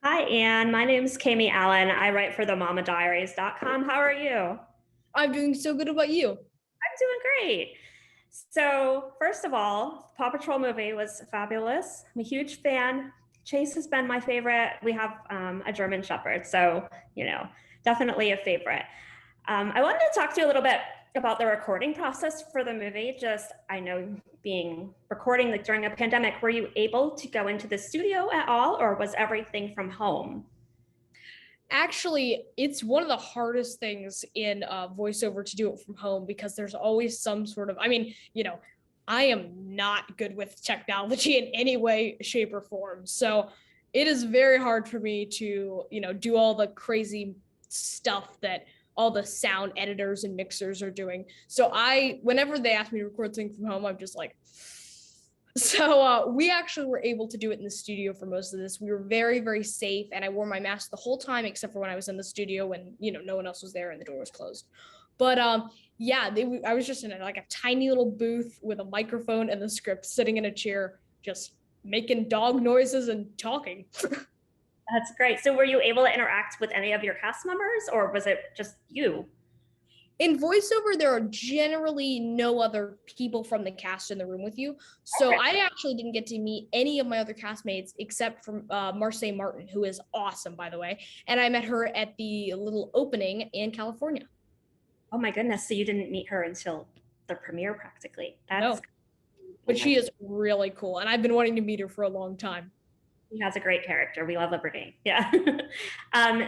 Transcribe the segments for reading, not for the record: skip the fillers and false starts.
Hi, Anne. My name's Kami Allen. I write for the mamadiaries.com. How are you? I'm I'm doing so good. About you? doing great. So, first of all, the Paw Patrol movie was fabulous. I'm a huge fan. Chase has been my favorite. We have a German Shepherd, so, definitely a favorite. I wanted to talk to you a little bit about the recording process for the movie. Just, I know being recording like during a pandemic, were you able to go into the studio at all, or was everything from home? Actually, it's one of the hardest things in voiceover to do it from home because there's always some sort of, I am not good with technology in any way, shape, or form. So it is very hard for me to, do all the crazy stuff that all the sound editors and mixers are doing. So whenever they ask me to record things from home, I'm just like, so we actually were able to do it in the studio for most of this. We were very, very safe, and I wore my mask the whole time except for when I was in the studio when no one else was there and the door was closed. But yeah, I was just in like a tiny little booth with a microphone and the script, sitting in a chair, just making dog noises and talking. That's great. So were you able to interact with any of your cast members, or was it just you? In voiceover, there are generally no other people from the cast in the room with you. So Okay. I actually didn't get to meet any of my other castmates except for Marsai Martin, who is awesome, by the way. And I met her at the little opening in California. Oh my goodness. So you didn't meet her until the premiere practically. That's No, but she is really cool. And I've been wanting to meet her for a long time. He has a great character. We love Liberty. Yeah.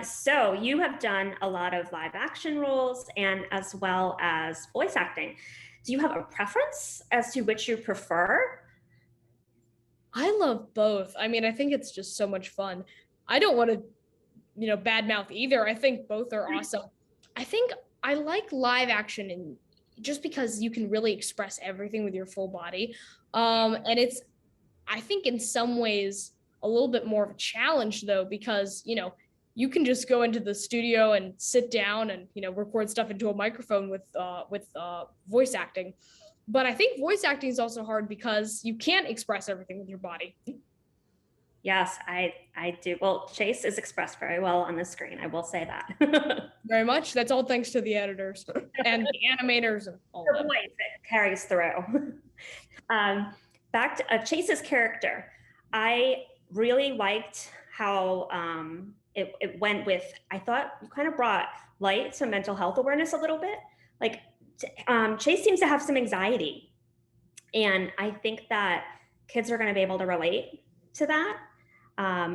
So you have done a lot of live action roles and as well as voice acting. Do you have a preference as to which you prefer? I love both. I mean, I think it's just so much fun. I don't want to, badmouth either. I think both are awesome. I think I like live action and just because you can really express everything with your full body. And it's, I think in some ways a little bit more of a challenge though, because, you can just go into the studio and sit down and, record stuff into a microphone with voice acting. But I think voice acting is also hard because you can't express everything with your body. Yes, I do. Well, Chase is expressed very well on the screen. I will say that. Very much. That's all thanks to the editors and the animators and all The that. voice it carries through. Back to Chase's character, I really liked how it went with. I thought you kind of brought light to mental health awareness a little bit. Like Chase seems to have some anxiety, and I think that kids are going to be able to relate to that,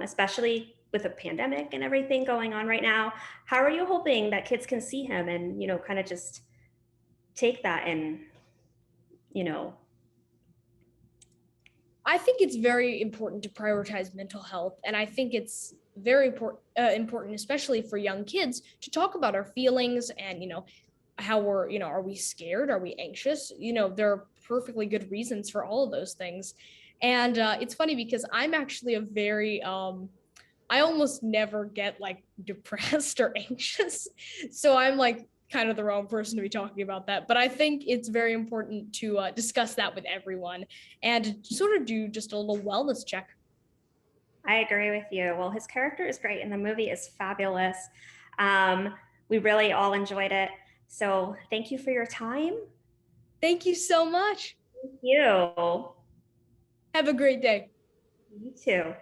especially with a pandemic and everything going on right now. How are you hoping that kids can see him and kind of just take that and you know I think it's very important to prioritize mental health, and I think it's very important, especially for young kids, to talk about our feelings and how we're are we scared, are we anxious? There are perfectly good reasons for all of those things, and it's funny because I'm actually a very I almost never get like depressed or anxious. So I'm like kind of the wrong person to be talking about that. But I think it's very important to discuss that with everyone and sort of do just a little wellness check. I agree with you. Well, his character is great and the movie is fabulous. um, we really all enjoyed it, so thank you for your time. Thank you so much. Thank you. Have a great day. You too.